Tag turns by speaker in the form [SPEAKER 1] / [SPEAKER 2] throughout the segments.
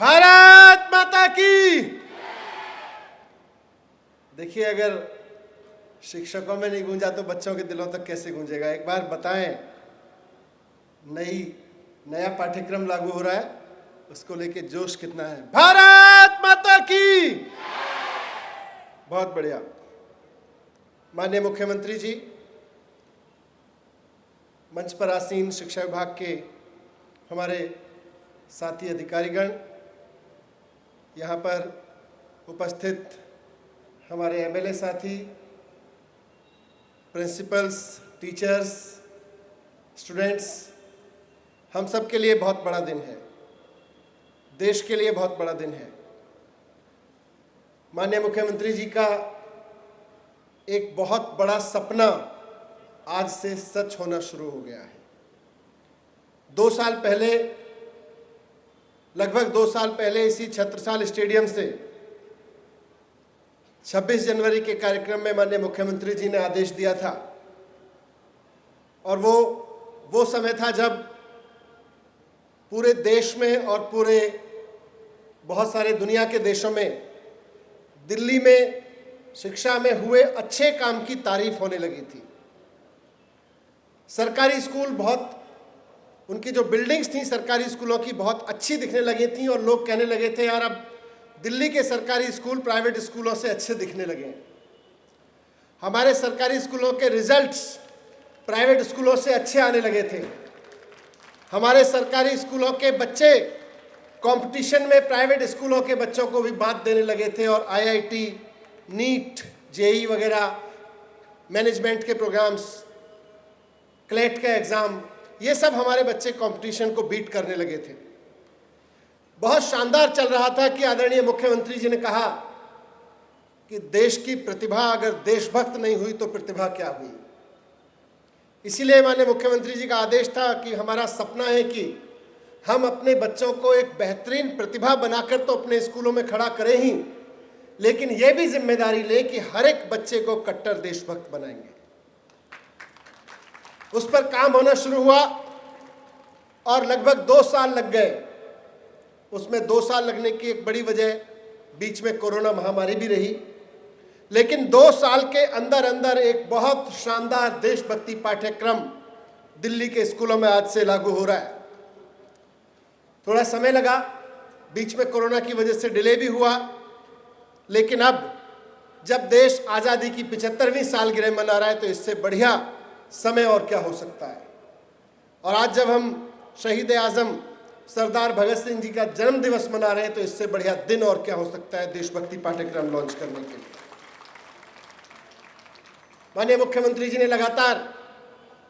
[SPEAKER 1] भारत माता की। देखिए, अगर शिक्षकों में नहीं गूंजा तो बच्चों के दिलों तक कैसे गूंजेगा। एक बार बताएं, नया पाठ्यक्रम लागू हो रहा है, उसको लेके जोश कितना है। भारत माता की। बहुत बढ़िया। माननीय मुख्यमंत्री जी, मंच पर आसीन शिक्षा विभाग के हमारे साथी अधिकारीगण, यहाँ पर उपस्थित हमारे एमएलए साथी, प्रिंसिपल्स, टीचर्स, स्टूडेंट्स, हम सब के लिए बहुत बड़ा दिन है, देश के लिए बहुत बड़ा दिन है। माननीय मुख्यमंत्री जी का एक बहुत बड़ा सपना आज से सच होना शुरू हो गया है। 2 साल पहले, लगभग 2 साल पहले इसी छत्रसाल स्टेडियम से 26 जनवरी के कार्यक्रम में माननीय मुख्यमंत्री जी ने आदेश दिया था, और वो समय था जब पूरे देश में और पूरे बहुत सारे दुनिया के देशों में दिल्ली में शिक्षा में हुए अच्छे काम की तारीफ होने लगी थी। सरकारी स्कूल उनकी जो बिल्डिंग्स थी सरकारी स्कूलों की बहुत अच्छी दिखने लगी थी, और लोग कहने लगे थे यार अब दिल्ली के सरकारी स्कूल प्राइवेट स्कूलों से अच्छे दिखने लगे। हमारे सरकारी स्कूलों के रिजल्ट्स प्राइवेट स्कूलों से अच्छे आने लगे थे। हमारे सरकारी स्कूलों के बच्चे कंपटीशन में प्राइवेट स्कूलों के बच्चों को भी बात देने लगे थे, और आईआईटी, नीट, जेई वगैरह, मैनेजमेंट के प्रोग्राम्स, क्लेट का एग्ज़ाम, ये सब हमारे बच्चे कंपटीशन को बीट करने लगे थे। बहुत शानदार चल रहा था कि आदरणीय मुख्यमंत्री जी ने कहा कि देश की प्रतिभा अगर देशभक्त नहीं हुई तो प्रतिभा क्या हुई। इसीलिए माननीय मुख्यमंत्री जी का आदेश था कि हमारा सपना है कि हम अपने बच्चों को एक बेहतरीन प्रतिभा बनाकर तो अपने स्कूलों में खड़ा करें ही, लेकिन यह भी जिम्मेदारी लें कि हर एक बच्चे को कट्टर देशभक्त बनाएंगे। उस पर काम होना शुरू हुआ और लगभग 2 साल लग गए। उसमें 2 साल लगने की एक बड़ी वजह बीच में कोरोना महामारी भी रही, लेकिन 2 साल के अंदर अंदर एक बहुत शानदार देशभक्ति पाठ्यक्रम दिल्ली के स्कूलों में आज से लागू हो रहा है। थोड़ा समय लगा, बीच में कोरोना की वजह से डिले भी हुआ, लेकिन अब जब देश आज़ादी की 75वीं सालगिरह मना रहा है तो इससे बढ़िया समय और क्या हो सकता है। और आज जब हम शहीद आज़म सरदार भगत सिंह जी का जन्म दिवस मना रहे हैं तो इससे बढ़िया दिन और क्या हो सकता है देशभक्ति पाठ्यक्रम लॉन्च करने के लिए। माननीय मुख्यमंत्री जी ने लगातार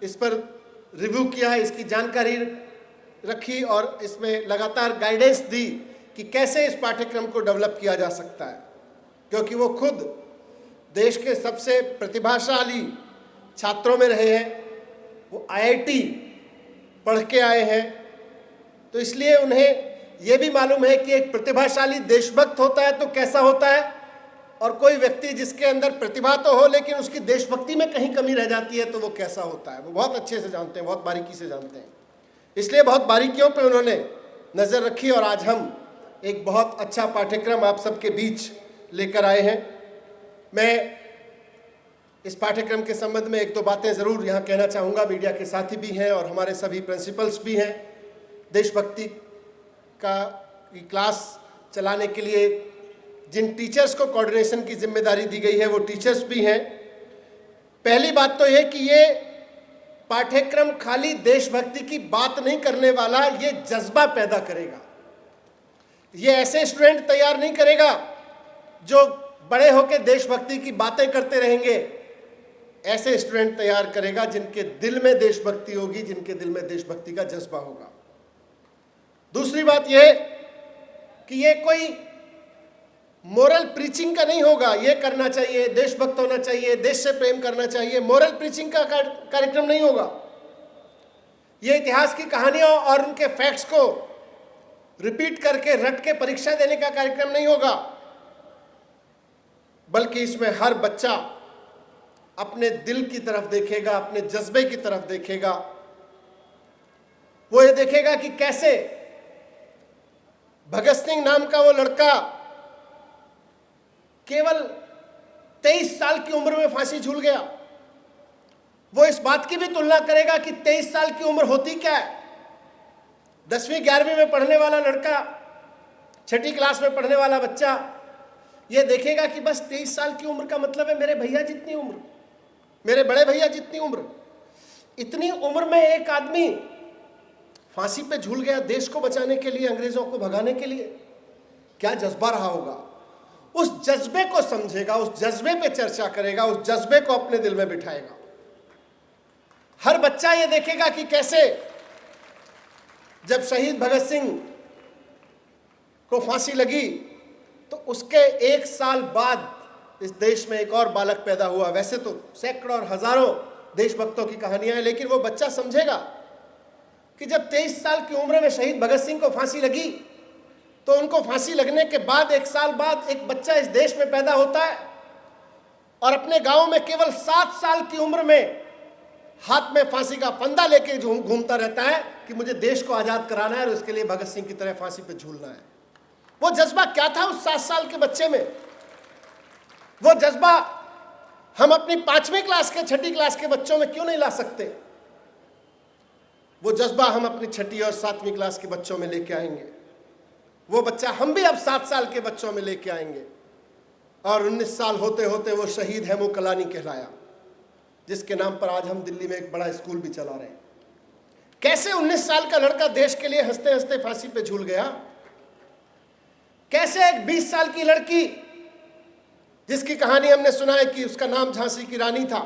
[SPEAKER 1] इस पर रिव्यू किया है, इसकी जानकारी रखी और इसमें लगातार गाइडेंस दी कि कैसे इस पाठ्यक्रम को डेवलप किया जा सकता है, क्योंकि वो खुद देश के सबसे प्रतिभाशाली छात्रों में रहे हैं, वो आईआईटी पढ़ के आए हैं, तो इसलिए उन्हें यह भी मालूम है कि एक प्रतिभाशाली देशभक्त होता है तो कैसा होता है, और कोई व्यक्ति जिसके अंदर प्रतिभा तो हो लेकिन उसकी देशभक्ति में कहीं कमी रह जाती है तो वो कैसा होता है। वो बहुत अच्छे से जानते हैं, बहुत बारीकी से जानते हैं, इसलिए बहुत बारीकियों पे उन्होंने नज़र रखी और आज हम एक बहुत अच्छा पाठ्यक्रम आप सबके बीच लेकर आए हैं। मैं इस पाठ्यक्रम के संबंध में 1-2 बातें ज़रूर यहाँ कहना चाहूँगा। मीडिया के साथी भी हैं और हमारे सभी प्रिंसिपल्स भी हैं। देशभक्ति की क्लास चलाने के लिए जिन टीचर्स को कोऑर्डिनेशन की जिम्मेदारी दी गई है वो टीचर्स भी हैं। पहली बात तो ये कि ये पाठ्यक्रम खाली देशभक्ति की बात नहीं करने वाला, ये जज्बा पैदा करेगा। ये ऐसे स्टूडेंट तैयार नहीं करेगा जो बड़े होकर देशभक्ति की बातें करते रहेंगे, ऐसे स्टूडेंट तैयार करेगा जिनके दिल में देशभक्ति होगी, जिनके दिल में देशभक्ति का जज्बा होगा। दूसरी बात यह कि ये कोई मोरल प्रीचिंग का नहीं होगा, ये करना चाहिए, देशभक्त होना चाहिए, देश से प्रेम करना चाहिए, मोरल प्रीचिंग का कार्यक्रम नहीं होगा। ये इतिहास की कहानियों और उनके फैक्ट्स को रिपीट करके रट के परीक्षा देने का कार्यक्रम नहीं होगा, बल्कि इसमें हर बच्चा अपने दिल की तरफ देखेगा, अपने जज्बे की तरफ देखेगा। वो ये देखेगा कि कैसे भगत सिंह नाम का वो लड़का केवल 23 साल की उम्र में फांसी झूल गया। वो इस बात की भी तुलना करेगा कि 23 साल की उम्र होती क्या है। 10वीं 11वीं में पढ़ने वाला लड़का, 6ठी क्लास में पढ़ने वाला बच्चा ये देखेगा कि बस 23 साल की उम्र का मतलब है मेरे भैया जितनी उम्र, मेरे बड़े भैया जितनी उम्र। इतनी उम्र में एक आदमी फांसी पे झूल गया देश को बचाने के लिए, अंग्रेजों को भगाने के लिए। क्या जज्बा रहा होगा। उस जज्बे को समझेगा, उस जज्बे पे चर्चा करेगा, उस जज्बे को अपने दिल में बिठाएगा। हर बच्चा ये देखेगा कि कैसे जब शहीद भगत सिंह को फांसी लगी तो उसके 1 साल बाद इस देश में एक और बालक पैदा हुआ। वैसे तो सैकड़ों और हजारों देशभक्तों की कहानियां हैं, लेकिन वो बच्चा समझेगा कि जब 23 साल की उम्र में शहीद भगत सिंह को फांसी लगी तो उनको फांसी लगने के बाद 1 साल बाद एक बच्चा इस देश में पैदा होता है और अपने गांव में केवल 7 साल की उम्र में हाथ में फांसी का फंदा लेके घूमता रहता है कि मुझे देश को आजाद कराना है और उसके लिए भगत सिंह की तरह फांसी पे झूलना है। वो जज्बा क्या था उस 7 साल के बच्चे में। वो जज्बा हम अपनी 5वीं क्लास के 6ठी क्लास के बच्चों में क्यों नहीं ला सकते। वो जज्बा हम अपनी 6ठी और 7वीं क्लास के बच्चों में लेके आएंगे। वो बच्चा हम भी अब 7 साल के बच्चों में लेके आएंगे। और 19 साल होते होते वो शहीद हेमू कलानी कहलाया, जिसके नाम पर आज हम दिल्ली में एक बड़ा स्कूल भी चला रहे हैं। कैसे 19 साल का लड़का देश के लिए हंसते हंसते फांसी पे झूल गया। कैसे एक 20 साल की लड़की, जिसकी कहानी हमने सुना है कि उसका नाम झांसी की रानी था,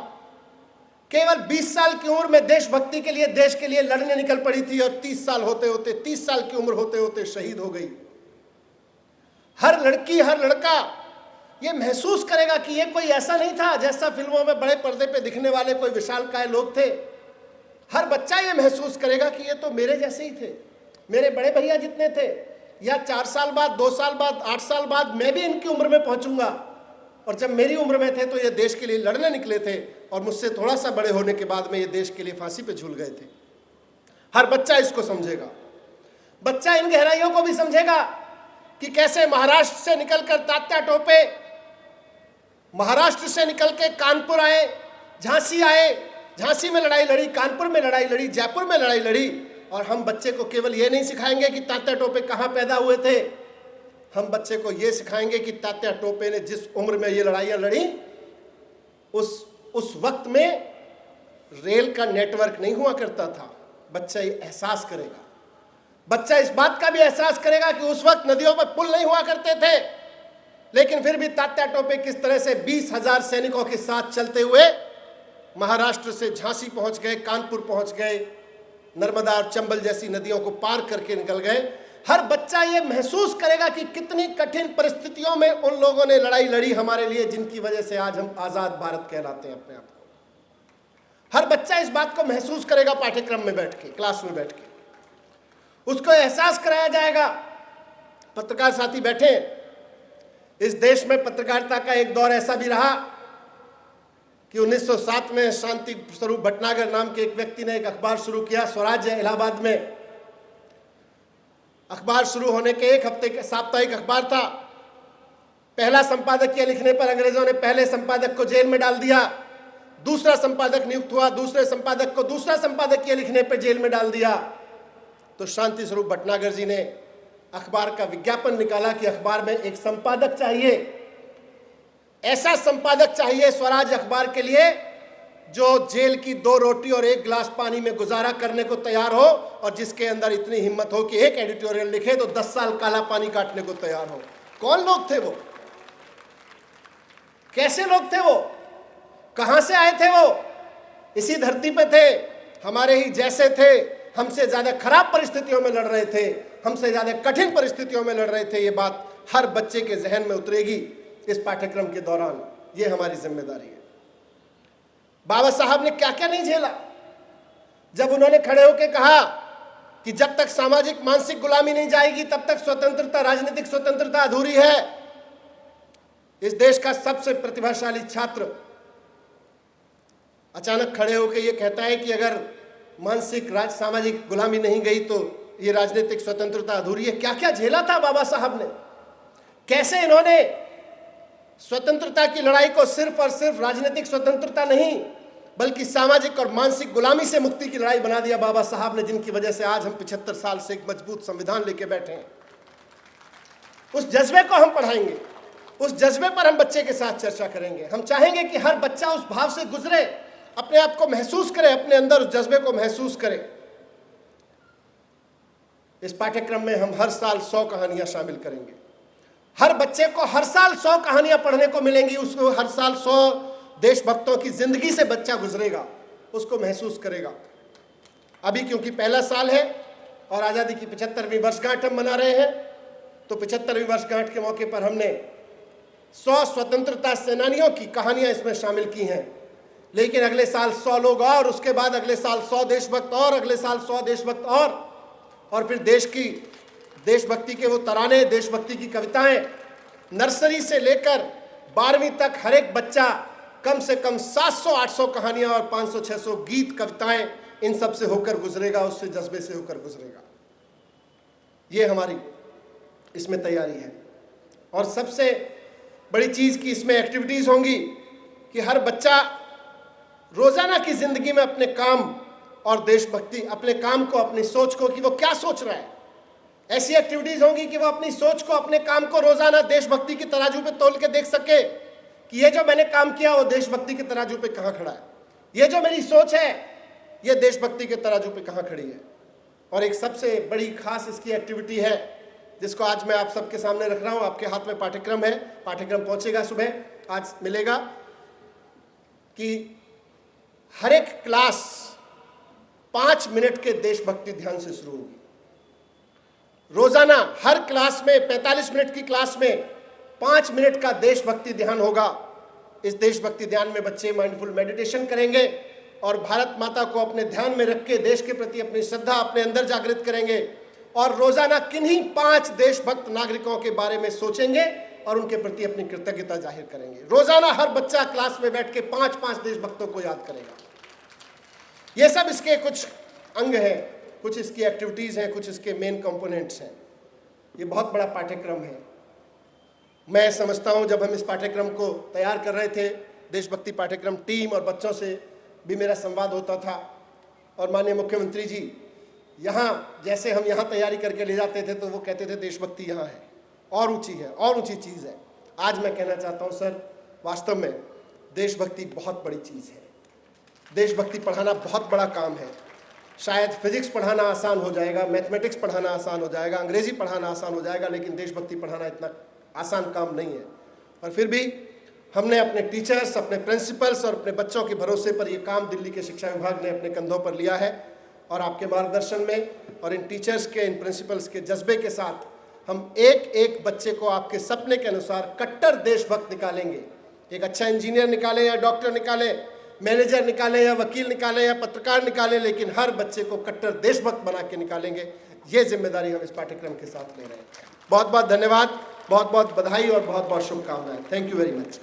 [SPEAKER 1] केवल 20 साल की उम्र में देशभक्ति के लिए, देश के लिए लड़ने निकल पड़ी थी और 30 साल होते होते, 30 साल की उम्र होते होते शहीद हो गई। हर लड़की, हर लड़का ये महसूस करेगा कि ये कोई ऐसा नहीं था जैसा फिल्मों में बड़े पर्दे पे दिखने वाले कोई विशालकाय लोग थे। हर बच्चा ये महसूस करेगा कि ये तो मेरे जैसे ही थे, मेरे बड़े भैया जितने थे, या 4 साल बाद, 2 साल बाद, 8 साल बाद मैं भी इनकी उम्र में पहुंचूंगा। और जब मेरी उम्र में थे तो ये देश के लिए लड़ने निकले थे और मुझसे थोड़ा सा बड़े होने के बाद में ये देश के लिए फांसी पे झूल गए थे। हर बच्चा इसको समझेगा। बच्चा इन गहराइयों को भी समझेगा कि कैसे महाराष्ट्र से निकलकर तात्या टोपे, महाराष्ट्र से निकल के कानपुर आए, झांसी आए, झांसी में लड़ाई लड़ी, कानपुर में लड़ाई लड़ी, जयपुर में लड़ाई लड़ी। और हम बच्चे को केवल ये नहीं सिखाएंगे कि तात्या टोपे कहाँ पैदा हुए थे, हम बच्चे को ये सिखाएंगे कि तात्या टोपे ने जिस उम्र में ये लड़ाइयाँ लड़ी उस वक्त में रेल का नेटवर्क नहीं हुआ करता था। बच्चा ये एहसास करेगा। बच्चा इस बात का भी एहसास करेगा कि उस वक्त नदियों पर पुल नहीं हुआ करते थे, लेकिन फिर भी तात्या टोपे किस तरह से 20,000 सैनिकों के साथ चलते हुए महाराष्ट्र से झांसी पहुंच गए, कानपुर पहुंच गए, नर्मदा और चंबल जैसी नदियों को पार करके निकल गए। हर बच्चा ये महसूस करेगा कि कितनी कठिन परिस्थितियों में उन लोगों ने लड़ाई लड़ी हमारे लिए, जिनकी वजह से आज हम आजाद भारत कहलाते हैं अपने आप को। हर बच्चा इस बात को महसूस करेगा पाठ्यक्रम में बैठ के, क्लास में बैठ के उसको एहसास कराया जाएगा। पत्रकार साथी बैठे, इस देश में पत्रकारिता का एक दौर ऐसा भी रहा कि 1907 में शांति स्वरूप भटनागर नाम के एक व्यक्ति ने एक अखबार शुरू किया, स्वराज्य, इलाहाबाद में। अखबार शुरू होने के 1 हफ्ते के साप्ताहिक अखबार था। पहला संपादकीय लिखने पर अंग्रेजों ने पहले संपादक को जेल में डाल दिया। दूसरा संपादक नियुक्त हुआ, दूसरे संपादक को दूसरा संपादकीय लिखने पर जेल में डाल दिया। तो शांति स्वरूप भटनागर जी ने अखबार का विज्ञापन निकाला कि अखबार में एक संपादक चाहिए, ऐसा संपादक चाहिए स्वराज अखबार के लिए जो जेल की 2 रोटी और 1 गिलास पानी में गुजारा करने को तैयार हो और जिसके अंदर इतनी हिम्मत हो कि एक एडिटोरियल लिखे तो 10 साल काला पानी काटने को तैयार हो। कौन लोग थे वो? कैसे लोग थे वो? कहां से आए थे वो? इसी धरती पे थे, हमारे ही जैसे थे, हमसे ज्यादा खराब परिस्थितियों में लड़ रहे थे, हमसे ज्यादा कठिन परिस्थितियों में लड़ रहे थे। ये बात हर बच्चे के जहन में उतरेगी इस पाठ्यक्रम के दौरान। ये हमारी जिम्मेदारी है। बाबा साहब ने क्या क्या नहीं झेला जब उन्होंने खड़े होकर कहा कि जब तक सामाजिक मानसिक गुलामी नहीं जाएगी तब तक स्वतंत्रता, राजनीतिक स्वतंत्रता अधूरी है। इस देश का सबसे प्रतिभाशाली छात्र अचानक खड़े होकर यह कहता है कि अगर मानसिक सामाजिक गुलामी नहीं गई तो ये राजनीतिक स्वतंत्रता अधूरी है। क्या क्या झेला था बाबा साहब ने, कैसे इन्होंने स्वतंत्रता की लड़ाई को सिर्फ और सिर्फ राजनीतिक स्वतंत्रता नहीं बल्कि सामाजिक और मानसिक गुलामी से मुक्ति की लड़ाई बना दिया बाबा साहब ने, जिनकी वजह से आज हम 75 साल से एक मजबूत संविधान लेके बैठे हैं। उस जज्बे को हम पढ़ाएंगे, उस जज्बे पर हम बच्चे के साथ चर्चा करेंगे। हम चाहेंगे कि हर बच्चा उस भाव से गुजरे, अपने आप को महसूस करे, अपने अंदर उस जज्बे को महसूस करे। इस पाठ्यक्रम में हम हर साल 100 कहानियां शामिल करेंगे। हर बच्चे को हर साल 100 कहानियां पढ़ने को मिलेंगी। उसको हर साल 100 देशभक्तों की जिंदगी से बच्चा गुजरेगा, उसको महसूस करेगा। अभी क्योंकि पहला साल है और आज़ादी की 75वीं वर्षगांठ हम मना रहे हैं, तो 75वीं वर्षगांठ के मौके पर हमने 100 स्वतंत्रता सेनानियों की कहानियां इसमें शामिल की हैं। लेकिन अगले साल 100 लोग और, उसके बाद अगले साल 100 देशभक्त और, अगले साल 100 देशभक्त और फिर देशभक्ति के वो तराने, देशभक्ति की कविताएं, नर्सरी से लेकर 12वीं तक हर एक बच्चा कम से कम 700-800 कहानियां और 500-600 गीत, कविताएं, इन सब से होकर गुजरेगा, उससे जज्बे से होकर गुजरेगा। ये हमारी इसमें तैयारी है। और सबसे बड़ी चीज़ की इसमें एक्टिविटीज़ होंगी कि हर बच्चा रोज़ाना की ज़िंदगी में अपने काम और देशभक्ति, अपने काम को, अपनी सोच को, कि वो क्या सोच रहा है, ऐसी एक्टिविटीज़ होंगी कि वो अपनी सोच को, अपने काम को रोज़ाना देशभक्ति की तराजू पे तोल के देख सके कि ये जो मैंने काम किया वो देशभक्ति के तराजू पे कहाँ खड़ा है, ये जो मेरी सोच है ये देशभक्ति के तराजू पे कहाँ खड़ी है। और एक सबसे बड़ी खास इसकी एक्टिविटी है जिसको आज मैं आप सबके सामने रख रहा हूँ। आपके हाथ में पाठ्यक्रम है, पाठ्यक्रम पहुँचेगा सुबह, आज मिलेगा, कि हर एक क्लास 5 मिनट के देशभक्ति ध्यान से शुरू होगी। रोजाना हर क्लास में 45 मिनट की क्लास में 5 मिनट का देशभक्ति ध्यान होगा। इस देशभक्ति ध्यान में बच्चे माइंडफुल मेडिटेशन करेंगे और भारत माता को अपने ध्यान में रख के देश के प्रति अपनी श्रद्धा अपने अंदर जागृत करेंगे और रोजाना किन्हीं 5 देशभक्त नागरिकों के बारे में सोचेंगे और उनके प्रति अपनी कृतज्ञता जाहिर करेंगे। रोजाना हर बच्चा क्लास में बैठ के 5-5 देशभक्तों को याद करेगा। ये सब इसके कुछ अंग हैं, कुछ इसकी एक्टिविटीज़ हैं, कुछ इसके मेन कंपोनेंट्स हैं। ये बहुत बड़ा पाठ्यक्रम है। मैं समझता हूँ जब हम इस पाठ्यक्रम को तैयार कर रहे थे, देशभक्ति पाठ्यक्रम, टीम और बच्चों से भी मेरा संवाद होता था और माननीय मुख्यमंत्री जी यहाँ, जैसे हम यहाँ तैयारी करके ले जाते थे तो वो कहते थे देशभक्ति यहाँ है, और ऊँची है, और ऊँची चीज़ है। आज मैं कहना चाहता हूँ सर, वास्तव में देशभक्ति बहुत बड़ी चीज़ है। देशभक्ति पढ़ाना बहुत बड़ा काम है। शायद फिजिक्स पढ़ाना आसान हो जाएगा, मैथमेटिक्स पढ़ाना आसान हो जाएगा, अंग्रेजी पढ़ाना आसान हो जाएगा, लेकिन देशभक्ति पढ़ाना इतना आसान काम नहीं है। और फिर भी हमने अपने टीचर्स, अपने प्रिंसिपल्स और अपने बच्चों के भरोसे पर ये काम दिल्ली के शिक्षा विभाग ने अपने कंधों पर लिया है और आपके मार्गदर्शन में और इन टीचर्स के, इन प्रिंसिपल्स के जज्बे के साथ हम एक एक बच्चे को आपके सपने के अनुसार कट्टर देशभक्त निकालेंगे। एक अच्छा इंजीनियर निकालें या डॉक्टर निकालें, मैनेजर निकालें या वकील निकालें या पत्रकार निकालें, लेकिन हर बच्चे को कट्टर देशभक्त बना के निकालेंगे। ये जिम्मेदारी हम इस पाठ्यक्रम के साथ ले रहे हैं। बहुत बहुत धन्यवाद, बहुत बहुत बधाई और बहुत बहुत शुभकामनाएं। Thank you very much.